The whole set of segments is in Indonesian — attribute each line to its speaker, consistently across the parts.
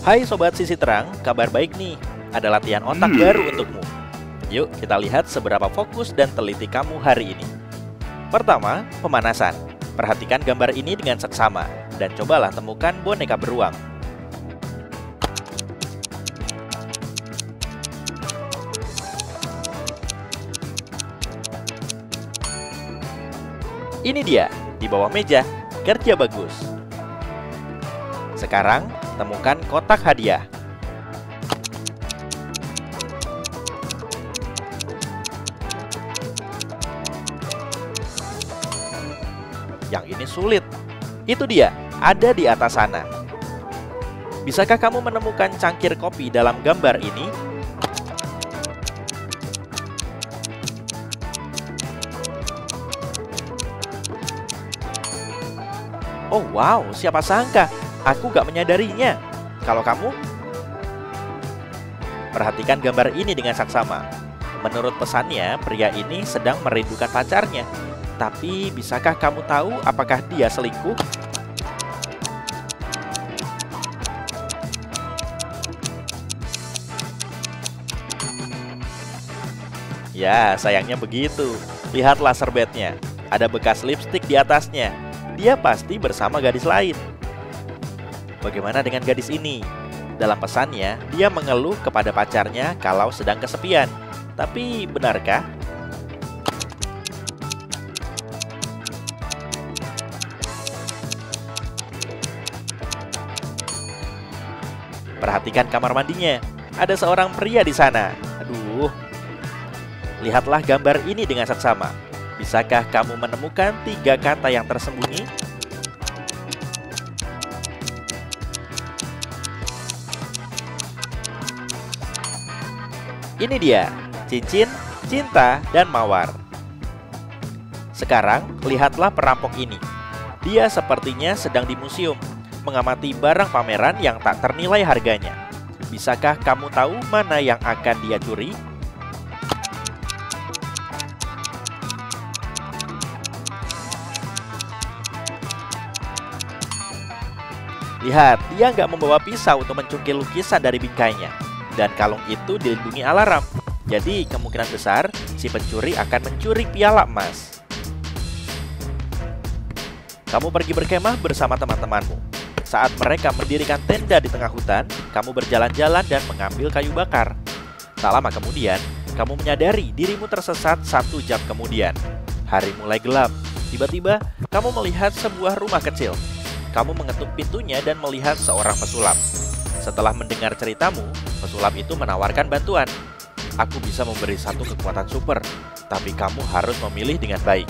Speaker 1: Hai Sobat Sisi Terang, kabar baik nih. Ada latihan otak baru untukmu. Yuk kita lihat seberapa fokus dan teliti kamu hari ini. Pertama, pemanasan. Perhatikan gambar ini dengan seksama dan cobalah temukan boneka beruang. Ini dia, di bawah meja. Kerja bagus. Sekarang, temukan kotak hadiah. Yang ini sulit. Itu dia, ada di atas sana. Bisakah kamu menemukan cangkir kopi dalam gambar ini? Oh wow, siapa sangka? Aku gak menyadarinya. Kalau kamu? Perhatikan gambar ini dengan saksama. Menurut pesannya, pria ini sedang merindukan pacarnya. Tapi, bisakah kamu tahu apakah dia selingkuh? Ya, sayangnya begitu. Lihatlah serbetnya. Ada bekas lipstik di atasnya. Dia pasti bersama gadis lain. Bagaimana dengan gadis ini? Dalam pesannya, dia mengeluh kepada pacarnya kalau sedang kesepian. Tapi, benarkah? Perhatikan kamar mandinya. Ada seorang pria di sana. Aduh. Lihatlah gambar ini dengan saksama. Bisakah kamu menemukan 3 kata yang tersembunyi? Ini dia, cincin, cinta, dan mawar. Sekarang, lihatlah perampok ini. Dia sepertinya sedang di museum, mengamati barang pameran yang tak ternilai harganya. Bisakah kamu tahu mana yang akan dia curi? Lihat, dia nggak membawa pisau untuk mencungkil lukisan dari bingkainya. Dan kalung itu dilindungi alarm. Jadi kemungkinan besar si pencuri akan mencuri piala emas. Kamu pergi berkemah bersama teman-temanmu. Saat mereka mendirikan tenda di tengah hutan, kamu berjalan-jalan dan mengambil kayu bakar. Tak lama kemudian, kamu menyadari dirimu tersesat 1 jam kemudian. Hari mulai gelap. Tiba-tiba, kamu melihat sebuah rumah kecil. Kamu mengetuk pintunya dan melihat seorang pesulap. Setelah mendengar ceritamu, pesulap itu menawarkan bantuan. Aku bisa memberi 1 kekuatan super, tapi kamu harus memilih dengan baik.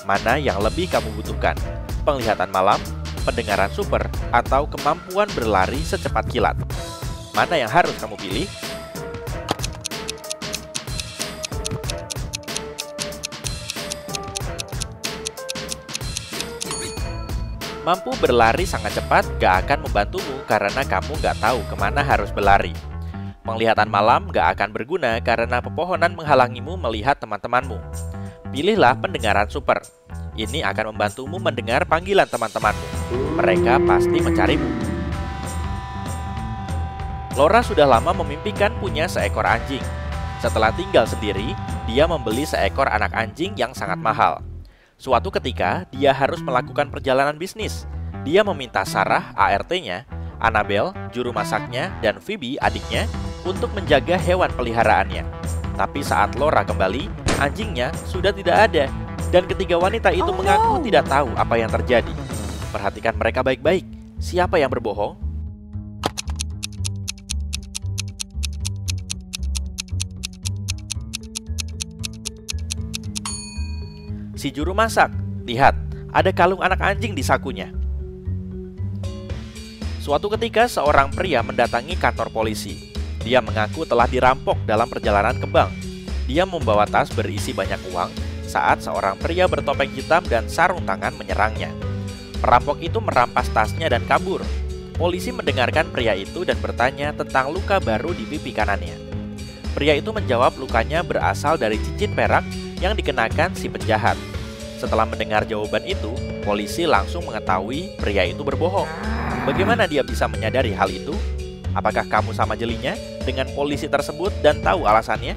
Speaker 1: Mana yang lebih kamu butuhkan? Penglihatan malam, pendengaran super, atau kemampuan berlari secepat kilat? Mana yang harus kamu pilih? Mampu berlari sangat cepat gak akan membantumu karena kamu gak tahu kemana harus berlari. Penglihatan malam gak akan berguna karena pepohonan menghalangimu melihat teman-temanmu. Pilihlah pendengaran super. Ini akan membantumu mendengar panggilan teman-temanmu. Mereka pasti mencarimu. Laura sudah lama memimpikan punya seekor anjing. Setelah tinggal sendiri, dia membeli seekor anak anjing yang sangat mahal. Suatu ketika, dia harus melakukan perjalanan bisnis. Dia meminta Sarah, ART-nya, Annabelle, juru masaknya, dan Phoebe, adiknya, untuk menjaga hewan peliharaannya. Tapi saat Laura kembali, anjingnya sudah tidak ada. Dan ketiga wanita itu mengaku tidak tahu apa yang terjadi. Perhatikan mereka baik-baik. Siapa yang berbohong? Si juru masak, lihat, ada kalung anak anjing di sakunya. Suatu ketika seorang pria mendatangi kantor polisi. Dia mengaku telah dirampok dalam perjalanan ke bank. Dia membawa tas berisi banyak uang saat seorang pria bertopeng hitam dan sarung tangan menyerangnya. Perampok itu merampas tasnya dan kabur. Polisi mendengarkan pria itu dan bertanya tentang luka baru di pipi kanannya. Pria itu menjawab lukanya berasal dari cincin perak yang dikenakan si penjahat. Setelah mendengar jawaban itu, polisi langsung mengetahui pria itu berbohong. Bagaimana dia bisa menyadari hal itu? Apakah kamu sama jelinya dengan polisi tersebut dan tahu alasannya?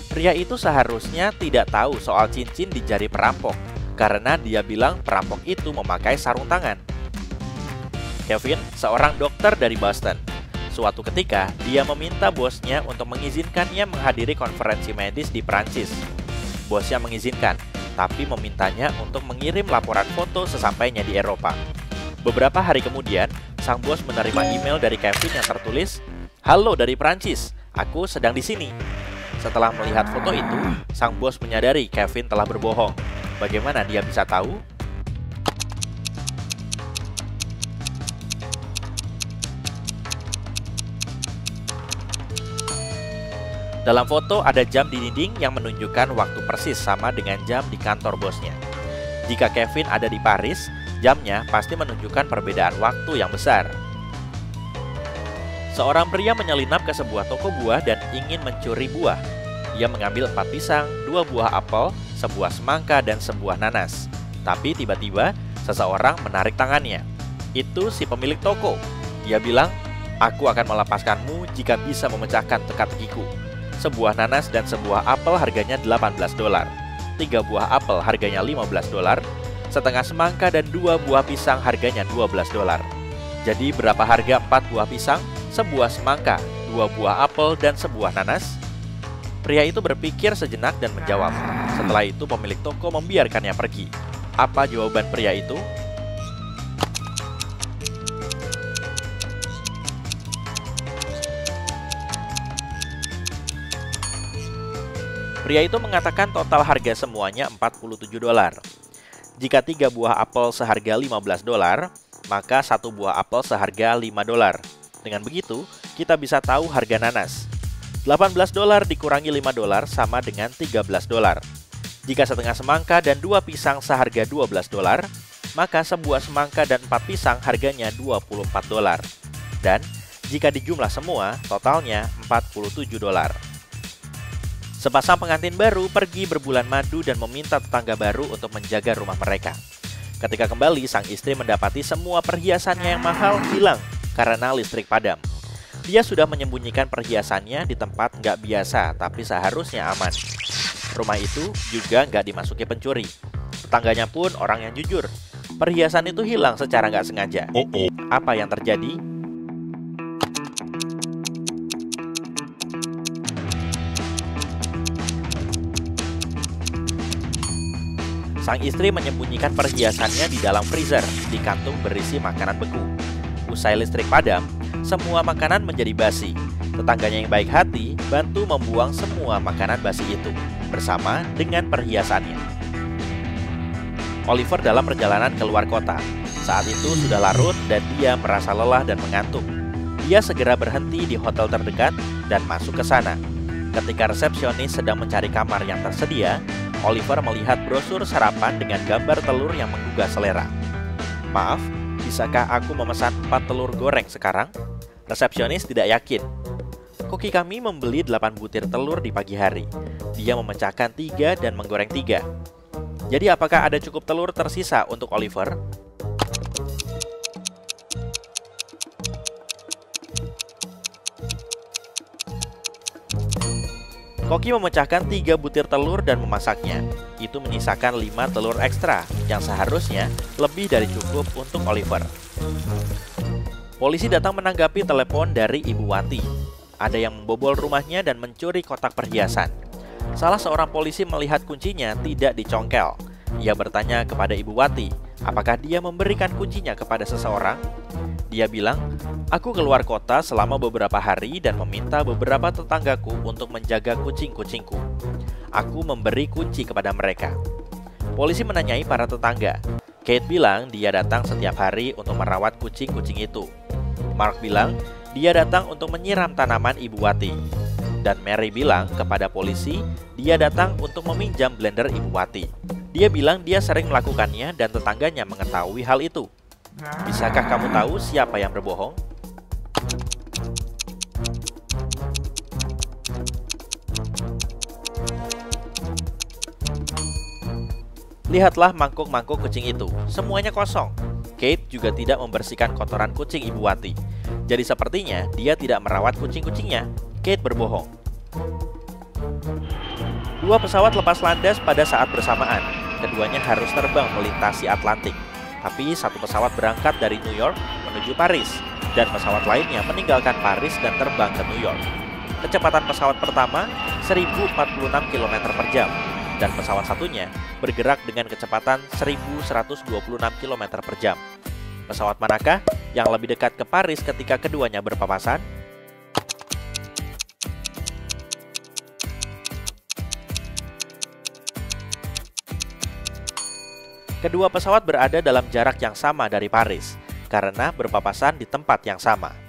Speaker 1: Pria itu seharusnya tidak tahu soal cincin di jari perampok karena dia bilang perampok itu memakai sarung tangan. Kevin, seorang dokter dari Boston. Suatu ketika, dia meminta bosnya untuk mengizinkannya menghadiri konferensi medis di Prancis. Bosnya mengizinkan, tapi memintanya untuk mengirim laporan foto sesampainya di Eropa. Beberapa hari kemudian, sang bos menerima email dari Kevin yang tertulis, "Halo dari Prancis, aku sedang di sini." Setelah melihat foto itu, sang bos menyadari Kevin telah berbohong. Bagaimana dia bisa tahu? Dalam foto ada jam di dinding yang menunjukkan waktu persis sama dengan jam di kantor bosnya. Jika Kevin ada di Paris, jamnya pasti menunjukkan perbedaan waktu yang besar. Seorang pria menyelinap ke sebuah toko buah dan ingin mencuri buah. Ia mengambil 4 pisang, 2 buah apel, sebuah semangka, dan sebuah nanas. Tapi tiba-tiba, seseorang menarik tangannya. Itu si pemilik toko. Dia bilang, "Aku akan melepaskanmu jika bisa memecahkan teka-tekiku." Sebuah nanas dan sebuah apel harganya $18. 3 buah apel harganya $15. Setengah semangka dan 2 buah pisang harganya $12. Jadi berapa harga 4 buah pisang, sebuah semangka, 2 buah apel, dan sebuah nanas? Pria itu berpikir sejenak dan menjawab. Setelah itu pemilik toko membiarkannya pergi. Apa jawaban pria itu? Pria itu mengatakan total harga semuanya $47. Jika 3 buah apel seharga $15, maka 1 buah apel seharga $5. Dengan begitu, kita bisa tahu harga nanas. $18 dikurangi $5 sama dengan $13. Jika setengah semangka dan 2 pisang seharga $12, maka sebuah semangka dan 4 pisang harganya $24. Dan jika dijumlah semua, totalnya $47. Sepasang pengantin baru pergi berbulan madu dan meminta tetangga baru untuk menjaga rumah mereka. Ketika kembali, sang istri mendapati semua perhiasannya yang mahal hilang karena listrik padam. Dia sudah menyembunyikan perhiasannya di tempat nggak biasa, tapi seharusnya aman. Rumah itu juga nggak dimasuki pencuri. Tetangganya pun orang yang jujur. Perhiasan itu hilang secara nggak sengaja. Apa yang terjadi? Sang istri menyembunyikan perhiasannya di dalam freezer, di kantung berisi makanan beku. Usai listrik padam, semua makanan menjadi basi. Tetangganya yang baik hati bantu membuang semua makanan basi itu, bersama dengan perhiasannya. Oliver dalam perjalanan keluar kota. Saat itu sudah larut dan dia merasa lelah dan mengantuk. Dia segera berhenti di hotel terdekat dan masuk ke sana. Ketika resepsionis sedang mencari kamar yang tersedia, Oliver melihat brosur sarapan dengan gambar telur yang menggugah selera. "Maaf, bisakah aku memesan 4 telur goreng sekarang?" Resepsionis tidak yakin. "Koki kami membeli 8 butir telur di pagi hari. Dia memecahkan 3 dan menggoreng 3. Jadi apakah ada cukup telur tersisa untuk Oliver?" Koki memecahkan 3 butir telur dan memasaknya. Itu menyisakan 5 telur ekstra, yang seharusnya lebih dari cukup untuk Oliver. Polisi datang menanggapi telepon dari Ibu Wati. Ada yang membobol rumahnya dan mencuri kotak perhiasan. Salah seorang polisi melihat kuncinya tidak dicongkel. Ia bertanya kepada Ibu Wati, apakah dia memberikan kuncinya kepada seseorang? Dia bilang, "Aku keluar kota selama beberapa hari dan meminta beberapa tetanggaku untuk menjaga kucing-kucingku. Aku memberi kunci kepada mereka." Polisi menanyai para tetangga. Kate bilang dia datang setiap hari untuk merawat kucing-kucing itu. Mark bilang dia datang untuk menyiram tanaman Ibu Wati. Dan Mary bilang kepada polisi dia datang untuk meminjam blender Ibu Wati. Dia bilang dia sering melakukannya dan tetangganya mengetahui hal itu. Bisakah kamu tahu siapa yang berbohong? Lihatlah mangkuk-mangkuk kucing itu, semuanya kosong. Kate juga tidak membersihkan kotoran kucing Ibu Wati. Jadi sepertinya dia tidak merawat kucing-kucingnya. Kate berbohong. Dua pesawat lepas landas pada saat bersamaan. Keduanya harus terbang melintasi Atlantik. Tapi satu pesawat berangkat dari New York menuju Paris, dan pesawat lainnya meninggalkan Paris dan terbang ke New York. Kecepatan pesawat pertama 1046 km per jam, dan pesawat satunya bergerak dengan kecepatan 1126 km per jam. Pesawat manakah yang lebih dekat ke Paris ketika keduanya berpapasan? Kedua pesawat berada dalam jarak yang sama dari Paris, karena berpapasan di tempat yang sama.